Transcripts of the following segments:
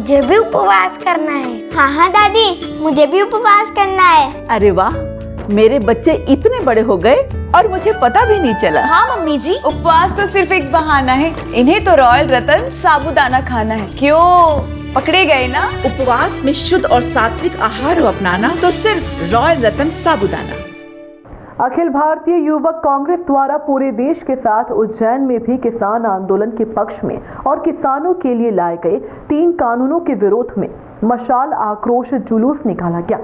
मुझे भी उपवास करना है। हाँ हाँ दादी, मुझे भी उपवास करना है। अरे वाह, मेरे बच्चे इतने बड़े हो गए और मुझे पता भी नहीं चला। हाँ मम्मी जी, उपवास तो सिर्फ एक बहाना है, इन्हें तो रॉयल रतन साबूदाना खाना है। क्यों पकड़े गए ना? उपवास में शुद्ध और सात्विक आहार अपनाना तो सिर्फ रॉयल रतन साबूदाना। अखिल भारतीय युवक कांग्रेस द्वारा पूरे देश के साथ उज्जैन में भी किसान आंदोलन के पक्ष में और किसानों के लिए लाए गए 3 कानूनों के विरोध में मशाल आक्रोश जुलूस निकाला गया।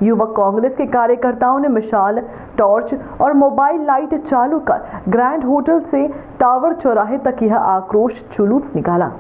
युवक कांग्रेस के कार्यकर्ताओं ने मशाल, टॉर्च और मोबाइल लाइट चालू कर ग्रैंड होटल से टावर चौराहे तक यह आक्रोश जुलूस निकाला।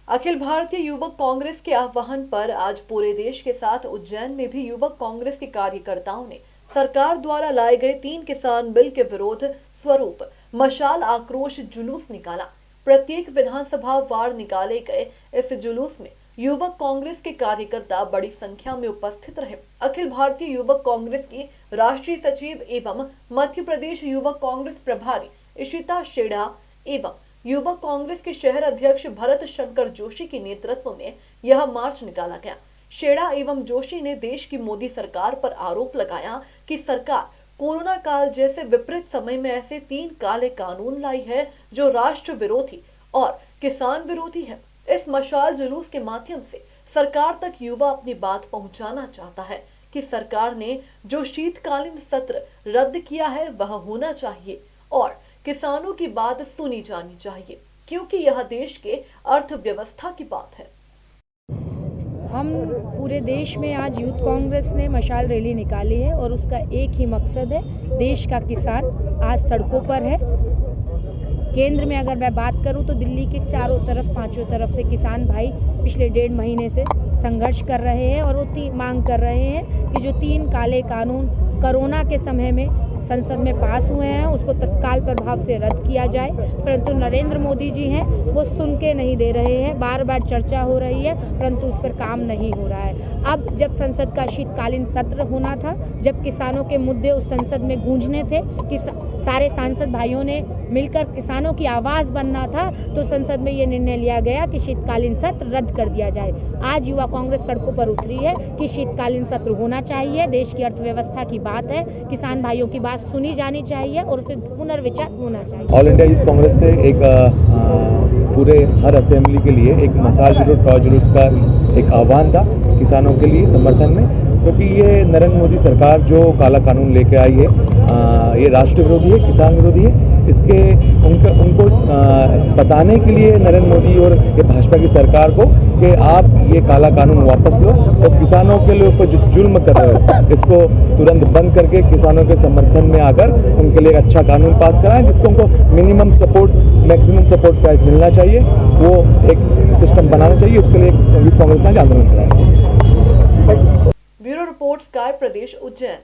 अखिल भारतीय युवक कांग्रेस के आह्वान पर आज पूरे देश के साथ उज्जैन में भी युवक कांग्रेस के कार्यकर्ताओं ने सरकार द्वारा लाए गए 3 किसान बिल के विरोध स्वरूप मशाल आक्रोश जुलूस निकाला। प्रत्येक विधानसभा वार निकाले गए इस जुलूस में युवक कांग्रेस के कार्यकर्ता बड़ी संख्या में उपस्थित रहे। अखिल भारतीय युवक कांग्रेस की राष्ट्रीय सचिव एवं मध्य प्रदेश युवक कांग्रेस प्रभारी इशिता शेड़ा एवं युवक कांग्रेस के शहर अध्यक्ष भरत शंकर जोशी के नेतृत्व में यह मार्च निकाला गया। शेड़ा एवं जोशी ने देश की मोदी सरकार पर आरोप लगाया कि सरकार कोरोना काल जैसे विपरीत समय में ऐसे 3 काले कानून लाई है जो राष्ट्र विरोधी और किसान विरोधी है। इस मशाल जुलूस के माध्यम से सरकार तक युवा अपनी बात पहुंचाना चाहता है कि सरकार ने जो शीतकालीन सत्र रद्द किया है वह होना चाहिए और किसानों की बात सुनी जानी चाहिए, क्योंकि यह देश के अर्थव्यवस्था की बात है। हम पूरे देश में आज यूथ कांग्रेस ने मशाल रैली निकाली है और उसका एक ही मकसद है, देश का किसान आज सड़कों पर है। केंद्र में अगर मैं बात करूं तो दिल्ली के चारों तरफ 5 तरफ से किसान भाई पिछले 1.5 महीने से संघर्ष कर रहे हैं और वो मांग कर रहे हैं कि जो 3 काले कानून कोरोना के समय में संसद में पास हुए हैं उसको तत्काल प्रभाव से रद्द किया जाए, परंतु नरेंद्र मोदी जी हैं वो सुन के नहीं दे रहे हैं। बार बार चर्चा हो रही है परंतु उस पर काम नहीं हो रहा है। अब जब संसद का शीतकालीन सत्र होना था, जब किसानों के मुद्दे उस संसद में गूंजने थे कि सारे सांसद भाइयों ने मिलकर किसानों की आवाज़ बनना था, तो संसद में ये निर्णय लिया गया कि शीतकालीन सत्र रद्द कर दिया जाए। आज युवा कांग्रेस सड़कों पर उतरी है कि शीतकालीन सत्र होना चाहिए, देश की अर्थव्यवस्था की बात है, किसान भाइयों की बात सुनी जानी चाहिए और उस पर पुनर्विचार होना चाहिए। ऑल इंडिया यूथ कांग्रेस से एक पूरे हर असेंबली के लिए एक मशाल जुलूस, टॉर्च जुलूस का एक आह्वान था किसानों के लिए समर्थन में, क्योंकि ये नरेंद्र मोदी सरकार जो काला कानून लेके आई है ये राष्ट्र विरोधी है, किसान विरोधी है। इसके उनको बताने के लिए नरेंद्र मोदी और ये भाजपा की सरकार को कि आप ये काला कानून वापस लो और किसानों के लिए ऊपर जो जुल्म कर रहे हो इसको तुरंत बंद करके किसानों के समर्थन में आकर उनके लिए एक अच्छा कानून पास कराएं जिसको उनको minimum support, maximum support price मिलना चाहिए, वो एक सिस्टम बनाना चाहिए। उसके लिए यूथ कांग्रेस ने आंदोलन कराया। ब्यूरो रिपोर्ट, स्काई प्रदेश, उज्जैन।